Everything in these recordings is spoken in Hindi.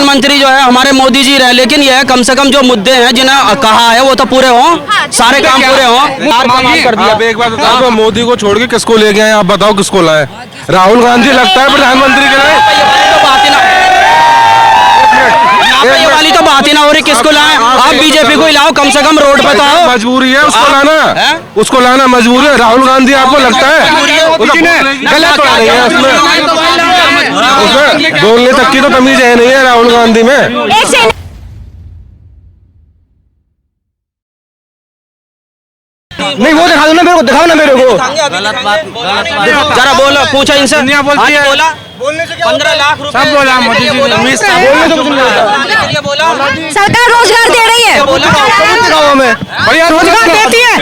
प्रधानमंत्री जो है हमारे मोदी जी रहे, लेकिन यह कम से कम जो मुद्दे हैं जिन्हें कहा है वो तो पूरे हों, सारे काम पूरे हों। कर दिया। आप एक बात बताओ, तो मोदी को छोड़ के किसको ले गए? आप बताओ किसको लाए? राहुल गांधी लगता है प्रधानमंत्री के लिए? ये वाली तो बात ही ना हो रही, किसको लाए? आप बीजेपी को लाओ, कम से कम रोड पे तो आओ। मजबूरी है उसको लाना, उसको लाना मजबूरी है। राहुल गांधी आपको लगता है गलत हो रही है उसमें बोलने तक की तो तमीज है नहीं है राहुल गांधी में। नहीं वो दिखा दो ना मेरे को, दिखाओ ना मेरे को। गलत बात जरा बोलो, पूछो इनसे। बोलती है बोला 15 लाख रुपए सब बोला मोदी जी, बोलने तो कुछ नहीं बोला। सरकार रोजगार दे रही है, भैया रोजगार देती है,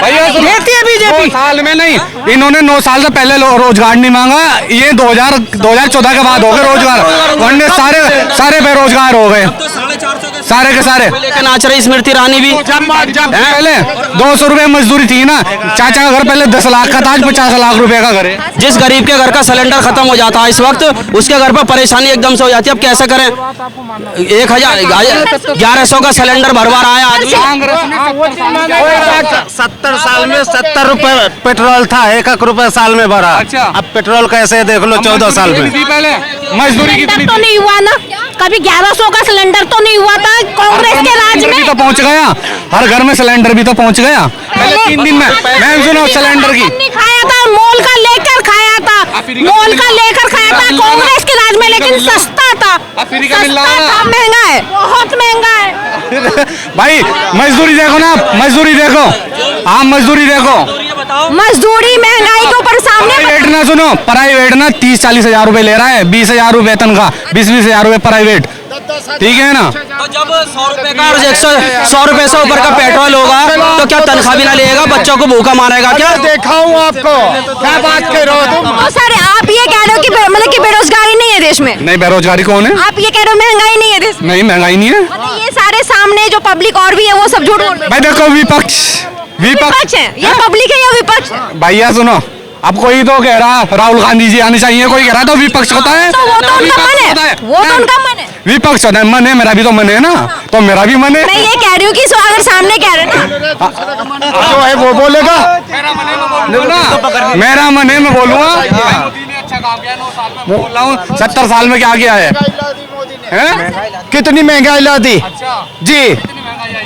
भैया देती है बीजेपी। साल में नहीं, इन्होंने 9 साल से पहले रोजगार नहीं मांगा, ये 2014 के बाद हो गए रोजगार, वरना सारे बेरोजगार हो गए, सारे के सारे। लेकिन नाच रही स्मृति ईरानी भी। जब पहले 200 रुपए मजदूरी थी ना, चाचा का घर पहले 10 लाख का था, आज 50 लाख रुपए का घर है। जिस गरीब के घर का सिलेंडर खत्म हो जाता है इस वक्त, उसके घर पर परेशानी एकदम से हो जाती है। अब कैसे करें? 1100 का सिलेंडर भरवा रहा है आदमी। 70 साल में 70 रुपए पेट्रोल था, 1 रुपए साल में भरा। अब पेट्रोल कैसे देख लो 14 साल में। पहले मजदूरी कितनी तो नहीं हुआ ना, कभी 1100 का सिलेंडर तो नहीं हुआ था कांग्रेस के राज में। तो पहुंच गया, हर घर में सिलेंडर भी तो पहुंच गया पहले 3 दिन में। मैं सुनो सिलेंडर की नहीं खाया था, मोल का लेकर खाया था, कांग्रेस के राज में, लेकिन सस्ता था, महंगा है, बहुत महंगा है। भाई मजदूरी देखो ना, मजदूरी देखो, आप मजदूरी देखो, मजदूरी महंगाई के ऊपर सामने। प्राइवेट ना सुनो, प्राइवेट ना 30-40 हजार रुपए ले रहा है, 20 हजार वेतन का, 20-20 हजार रुपए प्राइवेट, ठीक है ना। तो जब 100 रुपए का और 100 रुपए से ऊपर का पेट्रोल होगा तो क्या तनख्वाह भी ना लेगा? बच्चों को भूखा मारेगा क्या? देखा हूँ आपको, क्या बात कर रहे हो तुम? तो सर आप ये कह रहे हो कि मतलब कि बेरोजगारी नहीं है देश में? नहीं, बेरोजगारी कौन है? आप ये कह रहे हो महंगाई नहीं है देश में? नहीं, महंगाई नहीं है। मतलब ये सारे सामने जो पब्लिक और भी है वो सब झूठ बोल रहे हैं। भाई देखो, विपक्ष है, ये पब्लिक है या विपक्ष है? भैया सुनो, अब कोई तो कह रहा राहुल गांधी जी आने चाहिए, कोई कह रहा तो विपक्ष होता है, तो वो तो उनका मन है, वो तो उनका मन है। विपक्ष होता है, मन है, मेरा भी तो मन है ना, तो मेरा भी मन है। मैं ये कह रही हूँ कि अगर सामने कह रहे ना, जो है वो बोलेगा, मेरा मन है मैं बोलूँगा। बोल रहा हूँ 70 साल में क्या किया है? कितनी महंगाई ला दी जी,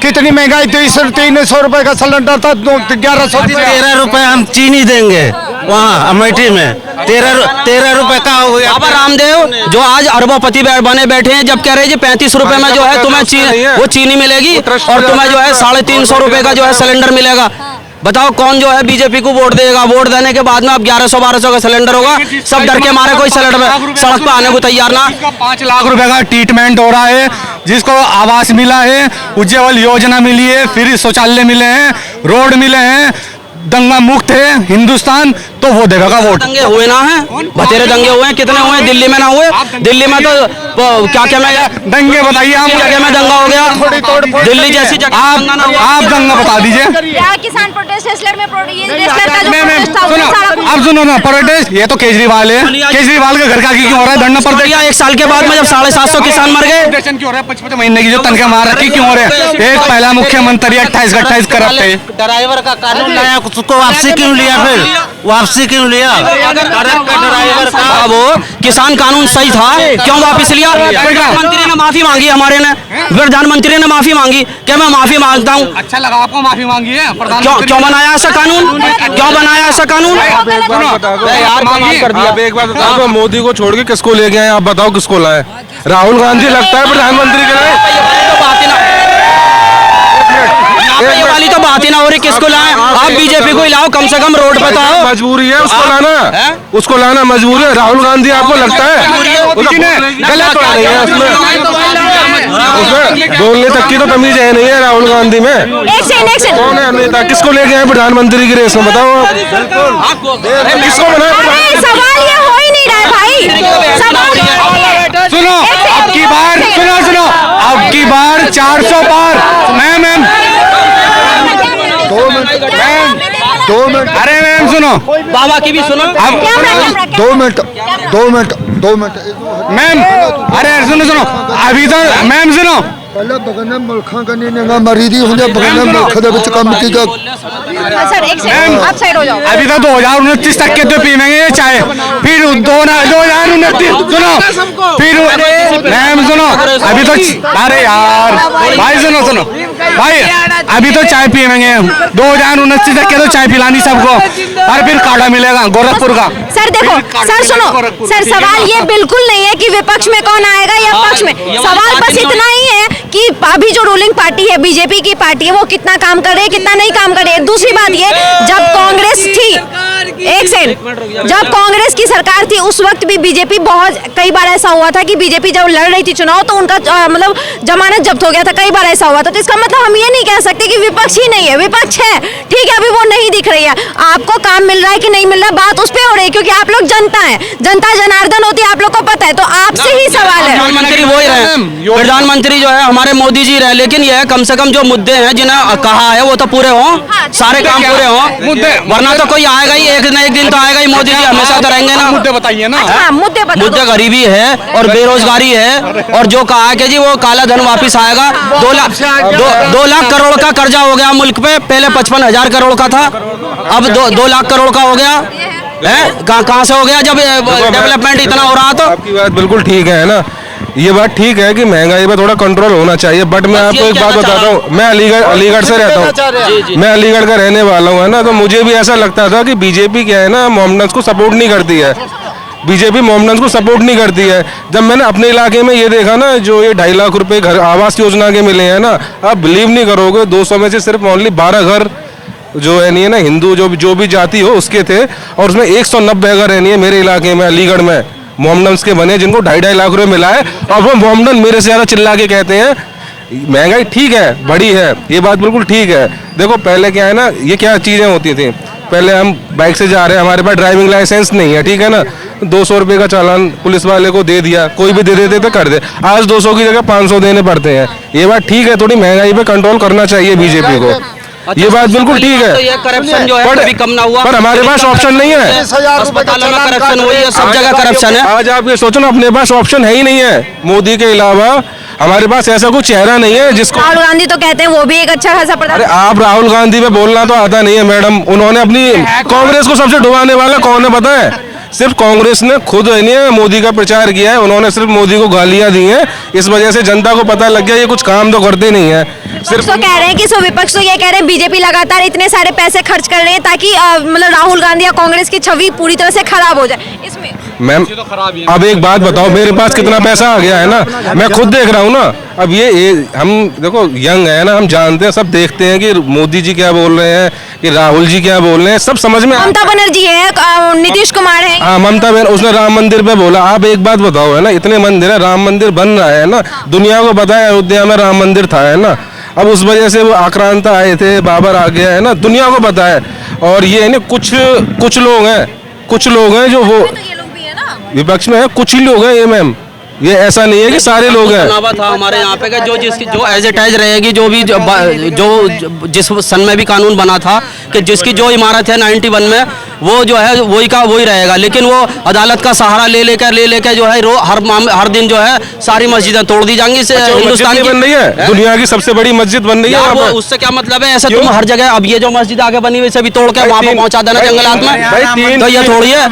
कितनी महंगाई? 300 रुपए का सिलेंडर था, 1100। 13 रुपए हम चीनी देंगे वहाँ अमेठी में, 13 रुपए का हो गया। अब रामदेव जो आज अरबोपति बने बैठे हैं, जब कह रहे हैं 35 रुपए में जो है तुम्हें वो चीनी मिलेगी और तुम्हें जो है 350 रुपए का जो है सिलेंडर मिलेगा। बताओ कौन जो है बीजेपी को वोट देगा? वोट देने के बाद में अब 1100-1200 का सिलेंडर होगा, सब डर के मारे कोई सिलेंडर में सड़क पे आने को तैयार ना। 5 लाख रुपए का ट्रीटमेंट हो रहा है, जिसको आवास मिला है, उज्ज्वल योजना मिली है, फ्री शौचालय मिले हैं, रोड मिले हैं, दंगा मुक्त है हिंदुस्तान, तो वो देगा वोट। दंगे हुए ना है, बतेरे दंगे हुए हैं, कितने हुए? दिल्ली में ना हुए? दिल्ली में तो क्या मैं दंगे बताइए, आप जगह में दंगा हो गया, दिल्ली जैसी जगह आप दंगा बता दीजिए। किसान प्रोटेस्ट में आप सुनो ना, प्रोटेस्ट ये तो केजरीवाल है, केजरीवाल के घर का क्यों हो रहा है धरना प्रदर्शन? 1 साल के बाद में जब 750 किसान मर गए, 55 महीने की जो तनख्वाह मार रखी क्यों हो रहे हैं? एक पहला मुख्यमंत्री 28 करप्ट है। ड्राइवर का कानून लाया, उसको वापसी क्यों लिया? फिर वापसी क्यों लिया? ड्राइवर का वो किसान कानून सही था, क्यों वापस लिया? प्रधानमंत्री ने माफी मांगी, हमारे ने प्रधानमंत्री ने माफी मांगी, क्या मैं माफी मांगता हूँ? अच्छा लगा आपको माफी मांगी है? क्यों बनाया ऐसा कानून? क्यों बनाया ऐसा कानून? आप एक बात बताओ, तो मोदी को छोड़ के किसको ले गए? आप बताओ किसको लाए? राहुल गांधी लगता है प्रधानमंत्री के लिए? ये वाली तो बात ही ना हो रही, किसको लाए? आप बीजेपी को लाओ, कम से कम रोड पे तो आओ। मजबूरी है उसको लाना, उसको लाना मजबूरी है। राहुल गांधी आपको लगता है गलत हो रही है उसमें बोलने तक की तो तमीज है नहीं है राहुल गांधी में। कौन है नेता? किसको ले गए प्रधानमंत्री की रेस में? बताओ किसको बनाया? सवाल ये हो ही नहीं रहा है भाई, सुनो अब की बार, सुनो अब की बार 400 पार। मैम 2 मिनट, अरे मैम सुनो, बाबा की भी सुनो। 2 मिनट मैम अरे सुनो अभी तो मैम सुनो पहले बगन मुल्खा का नहीं मरीदी होंगे बगन मुल्ख दे विच काम कीता सर एक सेकंड आप साइड हो जाओ। अभी तो 2029 तक के तो पीवेंगे ये चाय, फिर 2029 सुनो, फिर मैम सुनो अभी तो अरे यार भाई सुनो भाई अभी तो चाय पीवेंगे 2029 तक के तो चाय पिलानी सबको, और फिर काढ़ा मिलेगा गोरखपुर का। सर देखो सर सुनो सर, सवाल ये बिल्कुल नहीं है कि विपक्ष में कौन आएगा या पक्ष में, सवाल बस इतना ही है कि अभी जो रूलिंग पार्टी है बीजेपी की पार्टी है वो कितना काम कर रही है कितना नहीं काम कर रही है। दूसरी बात ये, जब कांग्रेस थी, एक सेकंड, जब कांग्रेस की सरकार थी उस वक्त भी बीजेपी बहुत कई बार ऐसा हुआ था कि बीजेपी जब लड़ रही थी चुनाव तो उनका मतलब जमानत जब्त हो गया था, कई बार ऐसा हुआ था। तो इसका मतलब हम ये नहीं कह सकते कि विपक्ष ही नहीं है, विपक्ष है, ठीक है, अभी वो नहीं दिख रही है। आपको काम मिल रहा है कि नहीं मिल रहा, बात उस पर हो रही है क्योंकि आप लोग जनता है, जनता जनार्दन होती है, आप लोग को पता है, तो आपसे ही सवाल है। प्रधानमंत्री वही रहे, प्रधानमंत्री जो है हमारे मोदी जी रहे, लेकिन यह कम से कम जो मुद्दे हैं जिन्हें कहा है वो तो पूरे हों, सारे काम पूरे हों, वरना तो कोई आएगा ही, एक न एक दिन तो आएगा ही, मोदी जी हमेशा तो रहेंगे ना। मुद्दे बताइए ना। हाँ, मुद्दे गरीबी है और बेरोजगारी है, और जो कहा है कि जी वो काला धन वापिस आएगा। 2 लाख करोड़ का कर्जा हो गया मुल्क पे, पहले 55,000 करोड़ का था, अब 2 लाख करोड़ का हो गया है। कहाँ से हो गया जब डेवलपमेंट इतना हो रहा? तो आपकी बात बिल्कुल ठीक है ना, ये बात ठीक है कि महंगाई पर थोड़ा कंट्रोल होना चाहिए, बट मैं आपको एक बात बताता हूँ, मैं अलीगढ़ से रहता हूँ, मैं अलीगढ़ का रहने वाला हूँ, है ना, तो मुझे भी ऐसा लगता था कि बीजेपी क्या है ना मोमडन्स को सपोर्ट नहीं करती है, बीजेपी मोमडन्स को सपोर्ट नहीं करती है। जब मैंने अपने इलाके में ये देखा ना, जो ये 2.5 लाख रुपए घर आवास योजना के मिले हैं ना, आप बिलीव नहीं करोगे, 200 में से सिर्फ ओनली 12 घर जो है नहीं है ना हिंदू जो भी जाति हो उसके थे, और उसमें 190 घर रहनी है मेरे इलाके में अलीगढ़ में मोमडन्स के बने, जिनको 2.5 लाख रुपए मिला है, और वो मोमडन मेरे से ज़्यादा चिल्ला के कहते हैं महंगाई ठीक है, बड़ी है, ये बात बिल्कुल ठीक है। देखो पहले क्या है ना, ये क्या चीज़ें होती थी, पहले हम बाइक से जा रहे हैं, हमारे पास ड्राइविंग लाइसेंस नहीं है, ठीक है ना, 200 रुपये का चालान पुलिस वाले को दे दिया, कोई भी दे देते तो कर दे, आज 200 की जगह 500 देने पड़ते हैं। ये बात ठीक है, थोड़ी महंगाई पे कंट्रोल करना चाहिए बीजेपी को, ये बात बिल्कुल ठीक है, तो ये करप्शन जो है कभी कम ना हुआ, पर हमारे पास ऑप्शन नहीं है, अस्पतालों में करप्शन हुई है, सब जगह करप्शन है। आज आप ये सोचो ना, अपने पास ऑप्शन है ही नहीं है, मोदी के अलावा हमारे पास ऐसा कोई चेहरा नहीं है जिसको। राहुल गांधी तो कहते हैं वो भी एक अच्छा खासा अरे आप राहुल गांधी पे बोलना तो आता नहीं है मैडम, उन्होंने अपनी कांग्रेस को सबसे डुबाने वाला कौन है पता है? सिर्फ कांग्रेस ने खुद है मोदी का प्रचार किया है, उन्होंने सिर्फ मोदी को गालियां दी हैं, इस वजह से जनता को पता लग गया ये कुछ काम तो करते नहीं है। सिर्फ तो कह रहे हैं कि विपक्ष तो ये कह रहे हैं बीजेपी लगातार इतने सारे पैसे खर्च कर रहे हैं ताकि मतलब राहुल गांधी या कांग्रेस की छवि पूरी तरह से खराब हो जाए। इसमें मैम अब एक बात बताओ, मेरे पास कितना पैसा आ गया है ना, मैं खुद देख रहा हूँ ना, अब ये हम देखो यंग है ना, हम जानते हैं, सब देखते हैं कि मोदी जी क्या बोल रहे हैं, कि राहुल जी क्या बोल रहे हैं, सब समझ में। ममता बनर्जी है, नीतीश कुमार है, हाँ ममता बहन, उसने राम मंदिर पे बोला। आप एक बात बताओ है ना, इतने मंदिर है, राम मंदिर बन रहा है ना, दुनिया को पता है अयोध्या में राम मंदिर था है ना, अब उस वजह से वो आक्रांता आए थे, बाबर आ गया है ना, दुनिया को पता है। और ये है ना कुछ लोग हैं जो वो विपक्ष में है, कुछ ही लोग हैं ये मैम, ये ऐसा नहीं है कि सारे लोग हैं। चुनाव था हमारे यहाँ पे कि जो एज इट एज रहेगी, जो भी जो जिस सन में भी कानून बना था कि जिसकी जो इमारत है 91 में वो जो है वही का वही रहेगा, लेकिन वो अदालत का सहारा ले लेकर जो है हर दिन जो है सारी मस्जिदें तोड़ दी जाएंगी। हिंदुस्तान की बन रही है, दुनिया की सबसे बड़ी मस्जिद बन रही है, उससे क्या मतलब है? ऐसे तुम हर जगह अब ये जो मस्जिद आगे बनी हुई सभी तोड़ के वहाँ पे पहुँचा देना जंगलात में, तो ये थोड़ी है।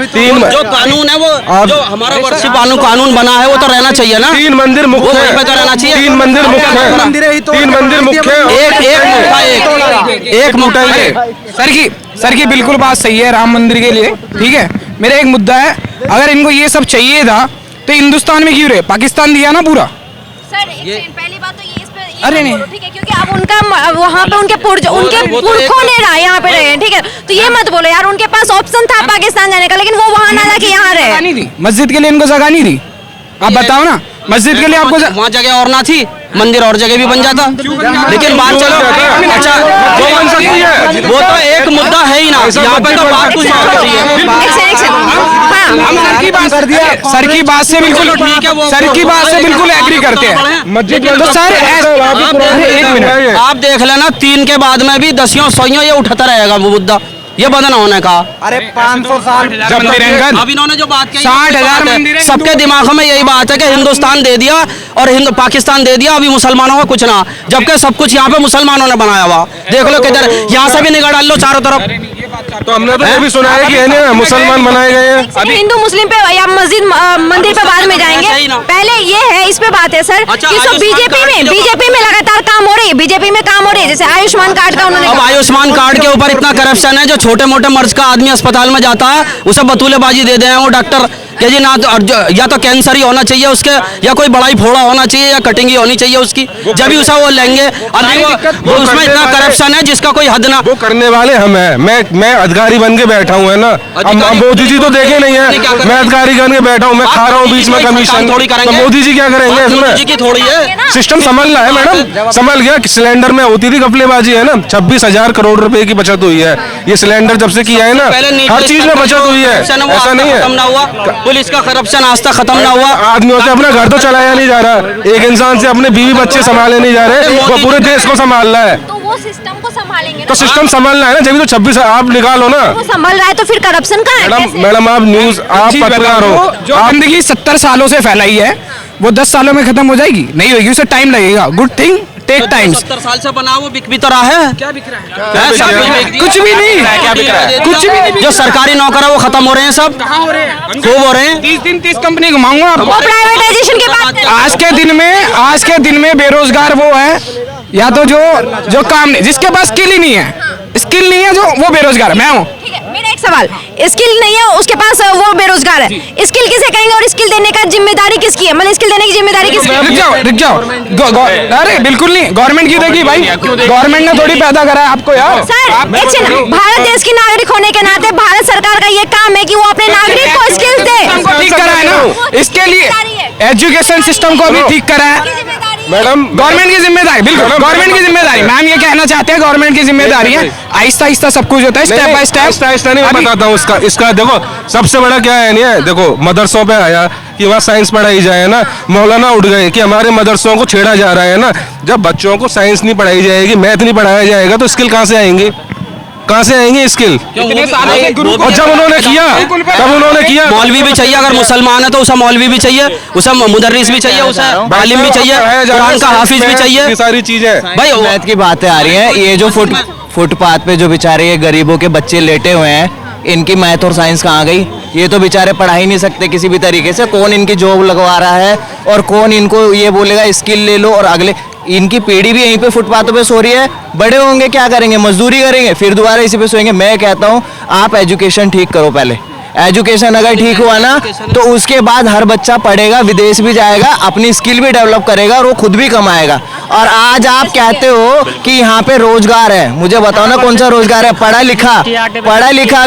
जो कानून है वो जो हमारा वर्षी कानून बना है वो तो रहना चाहिए ना। 3 मंदिर मुख्य है, तो रहना चाहिए। 3 मंदिर मुख्य है, 3 मंदिर मुख्य एक मुद्दा सर की बिल्कुल बात सही है राम मंदिर के लिए, ठीक है। मेरा एक मुद्दा है, अगर इनको ये सब चाहिए था तो हिंदुस्तान में क्यों रहे, पाकिस्तान दिया ना पूरा। सर पहली बात तो ये इस पे अरे नहीं ठीक है, क्योंकि अब उनका वहाँ पे उनके पुरखों ने ठीक है, ठीक है, तो ये मत बोलो यार, उनके पास ऑप्शन था पाकिस्तान जाने का, लेकिन वो वहाँ ना जाके यहाँ रहे। मस्जिद के लिए इनको जगह नहीं थी, आप बताओ ना, मस्जिद के लिए आपको वहाँ जगह और ना थी, मंदिर और जगह भी बन जाता, लेकिन बात चलो अच्छा वो तो एक मुद्दा है ही ना, यहाँ पे तो बात कुछ सर की बात से बिल्कुल ठीक है, सर की बात से बिल्कुल एग्री करते हैं। मस्जिद तो सर आप देख लेना 3 के बाद में भी 10 100 ये उठाता रहेगा वो मुद्दा, ये बंद ना होने का। अरे 500 साल जब मंदिर अब इन्होंने जो बात कही 60,000 मंदिर, सबके दिमाग में यही बात है कि हिंदुस्तान दे दिया और पाकिस्तान दे दिया, अभी मुसलमानों का कुछ ना, जबकि सब कुछ यहाँ पे मुसलमानों ने बनाया हुआ। देख लो किधर, यहाँ से भी निगाह डाल लो चारों तरफ। तो हमने तो ये भी सुना है कि है ना मुसलमान बनाए गए हैं। अभी हिंदू मुस्लिम पे या मस्जिद मंदिर पे बाद में जाएंगे, पहले ये है, इस पे बात है सर। अच्छा, ये सब बीजेपी में लगातार काम हो रही है, बीजेपी में काम हो रही है, जैसे आयुष्मान कार्ड का उन्होंने अब आयुष्मान कार्ड के ऊपर इतना करप्शन है, जो छोटे मोटे मर्ज का आदमी अस्पताल में जाता है उसे बतूलेबाजी दे दे वो डॉक्टर कि जी ना तो या तो कैंसर ही होना चाहिए उसके, या कोई बड़ा ही फोड़ा होना चाहिए, या कटिंग ही होनी चाहिए उसकी, जब भी उसे वो लेंगे। और नहीं वो उसमें इतना करप्शन है जिसका कोई हद ना। वो करने वाले हम हैं। मैं अधिकारी बन के बैठा हूँ, है ना। अब मोदी जी तो देखे नहीं है, मैं अधिकारी बन के बैठा हूँ, मैं खा रहा हूँ बीच में कमीशन, तो मोदी जी क्या करेंगे इसमें? थोड़ी है सिस्टम संभल रहा है मैडम, संभल गया। सिलेंडर में होती थी घपलेबाजी, है ना, 26,000 करोड़ रुपए की बचत हुई है। ये सिलेंडर जब से किया है ना, हर चीज में बचत हुई है, ऐसा नहीं है। खत्म ना हुआ, पुलिस का करप्शन आज तक खत्म ना हुआ। आदमियों से अपना घर तो चलाया नहीं जा रहा, एक इंसान से अपने बीवी बच्चे संभाले नहीं जा रहे, वो पूरे देश को संभाल रहा है। तो वो सिस्टम को संभालेंगे तो सिस्टम संभालना है ना, जब तो 26 आप निकालो ना। वो संभल रहा है तो फिर करप्शन कहाँ है? कैसे? मैडम आप न्यूज, आप चीज़ पत्रकार बताओ, हो, जो गंदगी 70 सालों से फैलाई है वो 10 सालों में खत्म हो जाएगी? नहीं होगी, उसे टाइम लगेगा। Good thing take times. 70 साल से बना वो बिक भी तो रहा है। क्या बिक रहा है? कुछ भी नहीं, क्या बिक रहा है? कुछ भी नहीं। जो सरकारी नौकर है वो खत्म हो रहे हैं, सब कहाँ हो रहे हैं? खूब हो रहे हैं। 30 दिन 30 कंपनी घुमाऊंगा आपको। वो प्राइवेटाइजेशन की बात कर रहे हैं। आज के दिन में बेरोजगार वो है, या तो जो काम नहीं, जिसके पास स्किल ही नहीं है, स्किल नहीं है, जो वो बेरोजगार है। मैं हूँ। ठीक है, मेरा एक सवाल, स्किल नहीं है उसके पास, वो बेरोजगार है, स्किल किसे कहेंगे और स्किल देने का जिम्मेदारी किसकी है? मतलब स्किल देने की जिम्मेदारी किसकी है? रुक जाओ। अरे बिल्कुल नहीं, गवर्नमेंट की देगी भाई, गवर्नमेंट ने थोड़ी पैदा करा है आपको यार। सर एक सेकंड, भारत देश की नागरिक होने के नाते भारत सरकार का ये काम है कि वो अपने नागरिक को स्किल्स दे। को ठीक करा है ना, इसके लिए एजुकेशन सिस्टम को भी ठीक करा है मैडम। गवर्नमेंट की जिम्मेदारी, बिल्कुल गवर्नमेंट की जिम्मेदारी। मैम ये कहना चाहते हैं गवर्नमेंट की जिम्मेदारी है, आहिस्ता आहिस्ता सब कुछ होता है, स्टेप बाय स्टेप। आहिस्ता नहीं, मैं बताता हूँ इसका देखो सबसे बड़ा क्या है नहीं है, देखो मदरसों पे आया कि वहाँ साइंस पढ़ाई जाए ना, मौलाना उठ गए कि हमारे मदरसों को छेड़ा जा रहा है ना। जब बच्चों को साइंस नहीं पढ़ाई जाएगी, मैथ नहीं पढ़ाया जाएगा, तो स्किल कहाँ से आएंगे? कहाँ से आएंगे स्किल? और जब उन्होंने किया मौलवी भी चाहिए, अगर मुसलमान है तो उसे मौलवी भी चाहिए, उसे मुदर्रिस भी चाहिए, उसे आलिम भी चाहिए, कुरान का हाफिज भी चाहिए, ये सारी चीजें भाई। मैथ की बातें आ रही हैं, ये जो फुटपाथ पे जो बेचारे ये गरीबों के बच्चे लेटे हुए हैं, इनकी मैथ और साइंस कहाँ गई? ये तो बेचारे पढ़ा ही नहीं सकते किसी भी तरीके से। कौन इनकी जॉब लगवा रहा है और कौन इनको ये बोलेगा स्किल ले लो? और अगले इनकी पीढ़ी भी यहीं पे फुटपाथों पे सो रही है, बड़े होंगे क्या करेंगे? मजदूरी करेंगे, फिर दोबारा इसी पे सोएंगे। मैं कहता हूँ आप एजुकेशन ठीक करो पहले। एजुकेशन अगर ठीक हुआ ना तो उसके बाद हर बच्चा पढ़ेगा, विदेश भी जाएगा, अपनी स्किल भी डेवलप करेगा और वो खुद भी कमाएगा। और आज आप कहते हो कि यहाँ पे रोजगार है, मुझे बताओ ना कौन सा रोजगार है? पढ़ा लिखा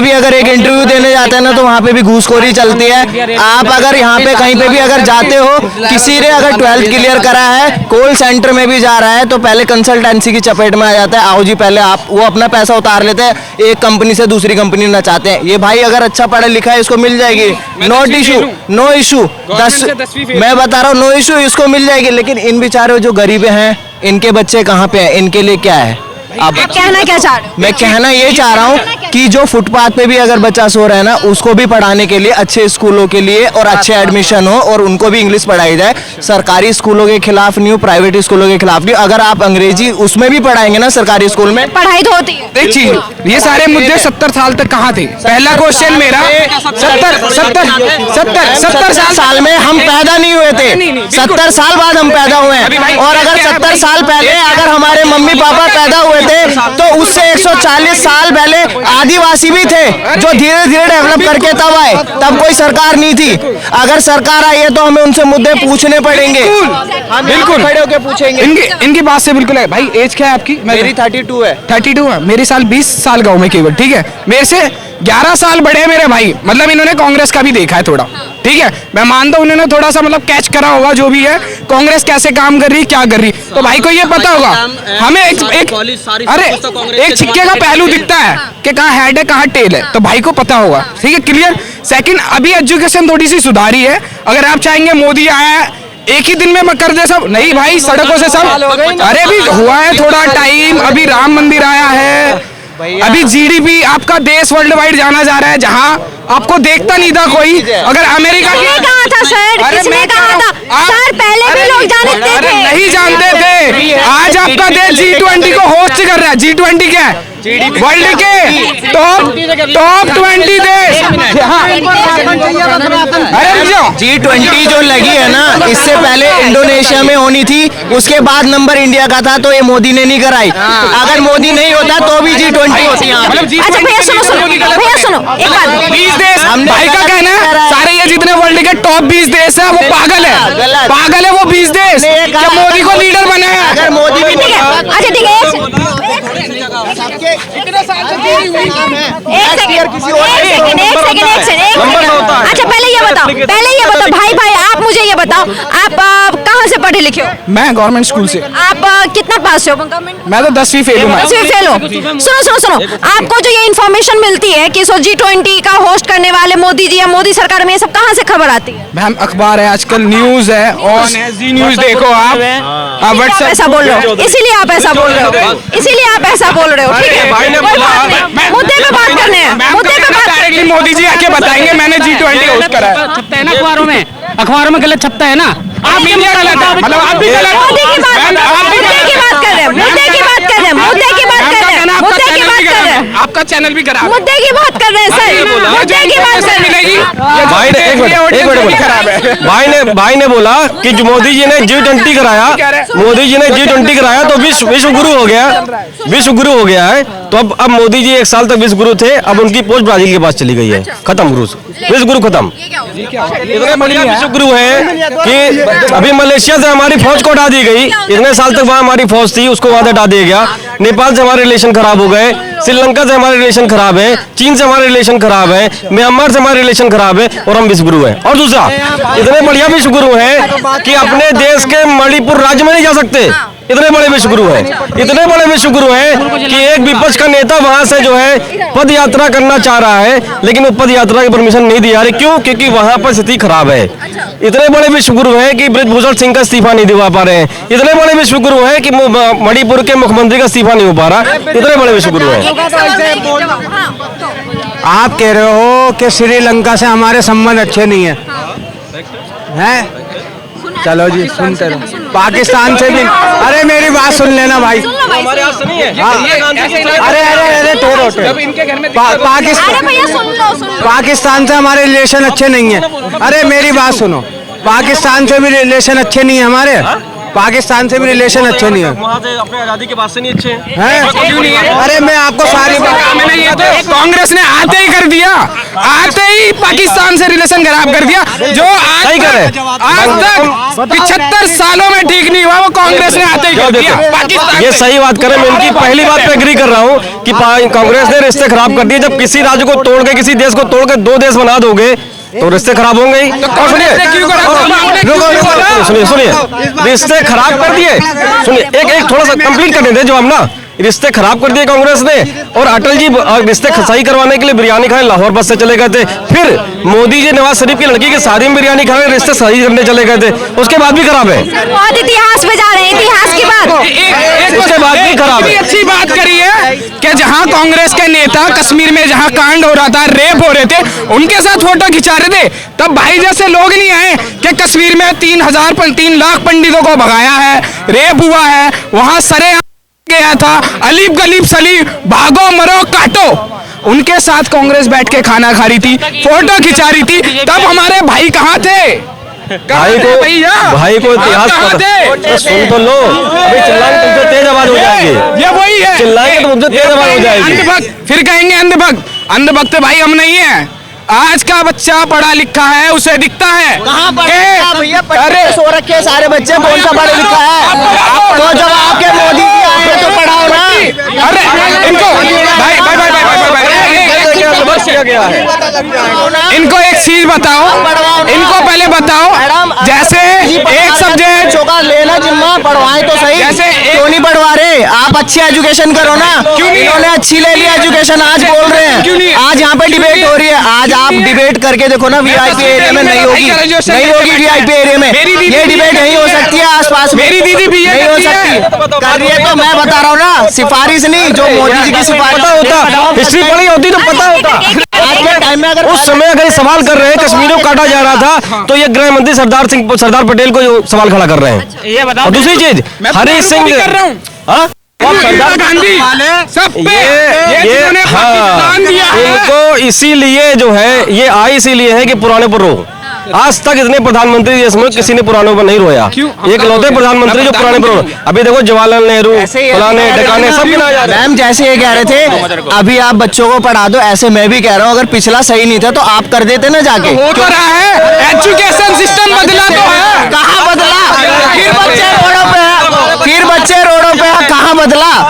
भी अगर एक इंटरव्यू देने जाते हैं ना तो वहाँ पे भी घूसखोरी चलती है। आप अगर यहाँ पे कहीं पे भी अगर जाते हो, किसी ने अगर 12th क्लियर करा है, कॉल सेंटर में भी जा रहा है, तो पहले कंसल्टेंसी की चपेट में आ जाता है। आओ जी पहले आप, वो अपना पैसा उतार लेते हैं, एक कंपनी से दूसरी कंपनी में चाहते हैं। ये भाई अगर अच्छा पढ़ा लिखा है इसको मिल जाएगी, नो इशू। मैं बता रहा हूँ नो इशू, इसको मिल जाएगी। लेकिन इन बेचारों जो गरीब हैं, इनके बच्चे कहाँ पे हैं? इनके लिए क्या है? आप कहना क्या चाह रहे हो? मैं कहना ये चाह रहा हूँ कि जो फुटपाथ पे भी अगर बच्चा सो रहा है ना, उसको भी पढ़ाने के लिए अच्छे स्कूलों के लिए और अच्छे एडमिशन हो और उनको भी इंग्लिश पढ़ाई जाए। सरकारी स्कूलों के खिलाफ नहीं हूँ, प्राइवेट स्कूलों के खिलाफ नहीं। अगर आप अंग्रेजी उसमें भी पढ़ाएंगे ना सरकारी स्कूल में, पढ़ाई तो होती है। देखिए ये सारे मुद्दे 70 साल तक कहाँ थे? पहला क्वेश्चन मेरा 70 साल में हम पैदा नहीं हुए थे, 70 साल बाद हम पैदा हुए हैं। और अगर 70 साल पहले अगर हमारे मम्मी पापा पैदा हुए थे तो उससे 140 साल पहले आदिवासी भी थे जो धीरे धीरे डेवलप करके तब आए। तब कोई सरकार नहीं थी। अगर सरकार आई है तो हमें उनसे मुद्दे पूछने पड़ेंगे, बिल्कुल खड़े होकर पूछेंगे। इनकी बात से बिल्कुल है। भाई एज क्या है आपकी? मेरी 32 है। 32 है, मेरी साल 20 साल का हूँ मैं केवल, ठीक है। मेरे से 11 साल बड़े हैं मेरे भाई, मतलब इन्होंने कांग्रेस का भी देखा है थोड़ा, ठीक है। मैं मानता हूँ उन्होंने थोड़ा सा मतलब कैच करा होगा जो भी है, कांग्रेस कैसे काम कर रही, क्या कर रही। तो भाई को ये पता होगा। हमें एक सिक्के का पहलू दिखता है कि कहाँ हेड है कहाँ टेल है, तो भाई को पता होगा, ठीक है, क्लियर। सेकंड, अभी एजुकेशन थोड़ी सी सुधारी है। अगर आप चाहेंगे मोदी आया एक ही दिन में कर दे सब, नहीं भाई, सड़कों से सब, अरे भी हुआ है थोड़ा टाइम। अभी राम मंदिर आया है, अभी जीडीपी आपका देश वर्ल्ड वाइड जाना जा रहा है, जहाँ आपको देखता नहीं था कोई। अगर अमेरिका किसने कहा था सर, किसने कहा था सर? पहले भी लोग जानते थे, नहीं जानते थे। आज आपका देश G20 को होस्ट कर रहा है। G20 क्या है? वर्ल्ड के टॉप 20 देश। G20 जो लगी है ना, इससे पहले इंडोनेशिया में होनी थी, उसके बाद नंबर इंडिया का था, तो ये मोदी ने नहीं कराई। अगर मोदी नहीं होता तो भी G20 होती है। अच्छा भैया सुनो, भैया सुनो एक बात। 20 देश, भाई का कहना है सारे ये जितने वर्ल्ड के टॉप 20 देश है वो पागल है, पागल है वो 20 देश क्या मोदी को लीडर बनाया। अगर मोदी भी ठीक है, अच्छा ठीक है, अच्छा पहले ये बताओ भाई आप मुझे ये बताओ, आप कहाँ से पढ़े लिखे हो? मैं गवर्नमेंट स्कूल से। आप कितना पास हो गवर्नमेंट? मैं तो 10वीं फेल हूँ। 10वीं फेल हो। सुनो, आपको जो ये इन्फॉर्मेशन मिलती है कि G20 का होस्ट करने वाले मोदी जी या मोदी सरकार में, ये सब कहाँ से खबर आती है? मैम अखबार है, आजकल न्यूज है, ऑन है, जी न्यूज देखो आप व्हाट्सएप ऐसा बोल रहे हो, इसीलिए आप ऐसा बोल रहे हो, ठीक है? मुद्दे पे बात करने हैं, मुद्दे पे बात। डायरेक्टली मोदी जी आके बताएंगे मैंने G20 होस्ट करा है। छपता है ना अखबारों में गलत छपता है ना। आप मीडिया गलत है, मतलब आप भी गलत। मुद्दे की बात कर रहे हैं, आपका चैनल भी खराब है। मुद्दे की बात कर रहे हैं सर, मुद्दे की बात कर रहे हैं। भाई ने एक मिनट भाई ने बोला कि जो मोदी जी ने G20 कराया तो विश्व गुरु हो गया है। तो अब मोदी जी 1 साल तक विश्व गुरु थे, अब उनकी पोस्ट ब्राजील के पास चली गई है, खत्म विश्व गुरु खत्म। इतने बढ़िया विश्व गुरु है कि अभी मलेशिया से हमारी फौज को हटा दी गई, इतने साल तक वहाँ हमारी फौज थी, उसको वहाँ हटा दिया गया। नेपाल से हमारे रिलेशन खराब हो गए, श्रीलंका से हमारे रिलेशन खराब है, चीन से हमारे रिलेशन खराब है, म्यांमार से हमारे रिलेशन खराब है, और हम विश्व गुरु हैं। और दूसरा, इतने बढ़िया विश्व गुरु हैं कि अपने देश के मणिपुर राज्य में नहीं जा सकते, इतने बड़े विश्व गुरु हैं, इतने बड़े विश्व गुरु हैं कि एक विपक्ष का नेता वहां से जो है पद यात्रा करना चाह रहा है, लेकिन वो पद यात्रा की परमिशन नहीं दिया रही। क्यों? क्योंकि वहां पर स्थिति खराब है। इतने बड़े विश्व गुरु हैं कि बृजभूषण सिंह का इस्तीफा नहीं दिवा पा रहे हैं। इतने बड़े विश्व गुरु हैं कि मणिपुर के मुख्यमंत्री का इस्तीफा नहीं हो पा रहा। इतने बड़े विश्व गुरु हैं। आप कह रहे हो कि श्रीलंका से हमारे संबंध अच्छे नहीं है, हैं? चलो जी सुनते रहो। पाकिस्तान से भी, अरे मेरी बात सुन लेना भाई। अरे ठहरो, पाकिस्तान से हमारे रिलेशन अच्छे नहीं है। अरे मेरी बात सुनो, पाकिस्तान से भी रिलेशन अच्छे नहीं है हमारे, पाकिस्तान से भी रिलेशन अच्छे नहीं है। वहाँ से अपने आजादी के बाद से नहीं अच्छे हैं? क्यों नहीं है? अरे मैं आपको सारी कांग्रेस ने आते ही कर दिया, आते ही पाकिस्तान से रिलेशन खराब कर दिया, जो आज तक 75 सालों में ठीक नहीं हुआ, वो कांग्रेस ने आते ही कर दिया। पाकिस्तान ये सही बात करें, मैं इनकी पहली बात पे एग्री कर रहा हूँ कि कांग्रेस ने रिश्ते खराब कर दिए। जब किसी राज्य को तोड़ के, किसी देश को तोड़ के 2 देश बना दोगे तो रिश्ते खराब होंगे ही। और सुनिए, रिश्ते खराब कर दिए। सुनिए, एक थोड़ा सा कंप्लीट करने दे जो हम ना, रिश्ते खराब कर दिए कांग्रेस ने। और अटल जी रिश्ते सही करवाने के लिए बिरयानी खाने लाहौर बस से चले गए थे। फिर मोदी जी नवाज शरीफ की लड़की की शादी में बिरयानी खाने रिश्ते सही करने चले गए थे, उसके बाद भी खराब है। बहुत इतिहास में जा रहे हैं, इतिहास की बात, उसके बाद भी खराब है। अच्छी बात करी है कि जहां कांग्रेस के नेता कश्मीर में जहां कांड हो रहा था, रेप हो रहे थे, उनके साथ फोटो खिंचा रहे थे, तब भाई जैसे लोग नहीं आए कि कश्मीर में 3 लाख पंडितों को भगाया है, रेप हुआ है, वहां सरे गया था, अलीब गलीब सलीब, भागो मरो काटो। उनके साथ कांग्रेस बैठ के खाना खा रही थी, फोटो खिंचा रही थी, तब हमारे भाई कहाँ थे? भाई को इतिहास पता, सुन तो लो, अभी चिल्लाएंगे तुमसे तेज आवाज हो जाएगी। ये वही है, चिल्लाएंगे तो तुमसे तेज आवाज हो जाएगी। अंधभक्त, फिर कहेंगे अंधभक्त। अंधभक्त भाई हम नहीं है। आज का बच्चा पढ़ा लिखा है, उसे दिखता है। कहाँ भैया? अरे सो रखे सारे बच्चे, कौन सा पढ़ा लिखा है? तो जब आपके मोदी जी आए तो पढ़ाओ ना। अरे इनको इनको एक चीज बताओ, इनको पहले बताओ, जैसे एक सब्जेक्ट लेना जिम्मा पढ़वाएं तो सही, जैसे क्यों नहीं पढ़वा रहे? आप अच्छी एजुकेशन करो ना। इन्होंने अच्छी ले ली एजुकेशन, आज बोल रहे हैं, आज यहाँ पे डिबेट हो रही है। आज आप डिबेट करके देखो ना, वीआईपी एरिया में नहीं होगी, नहीं होगी वीआईपी एरिया में। ये डिबेट नहीं हो सकती है आसपास, मेरी दीदी भी नहीं हो सकती। कर रही है तो मैं बता रहा हूँ ना, सिफारिश नहीं, जो मोदी जी की सिफारिश होता, हिस्ट्री पढ़ी होती तो पता होता। आज के टाइम में अगर उस समय अगर ये सवाल कर रहे हैं कश्मीर को काटा जा रहा था, तो ये गृह मंत्री सरदार पटेल को जो सवाल खड़ा कर रहे हैं। ये बताओ। और दूसरी चीज, हरी सिंह कर रहा हूँ। हाँ? सरदार गांधी सब पे ये पाकिस्तान दिया है। इनको इसीलिए जो है ये आई इसीलिए है कि पुराने पर रो। आज तक इतने प्रधानमंत्री देश में किसी ने पुरानों पर नहीं रोया। एक लौते प्रधानमंत्री जो पुराने पर रो। अभी देखो जवाहरलाल नेहरू, फलाने ढकाने सब गिनाए जा रहे हैं। मैम जैसे ये कह रहे थे अभी आप बच्चों को पढ़ा दो, ऐसे मैं भी कह रहा हूँ अगर पिछला सही नहीं था तो आप कर देते ना जाके। हो तो रहा है, एजुकेशन सिस्टम बदला तो है। कहाँ बदला? फिर बच्चे रोडों पे है, फिर बच्चे रोडों पे है, कहाँ बदला?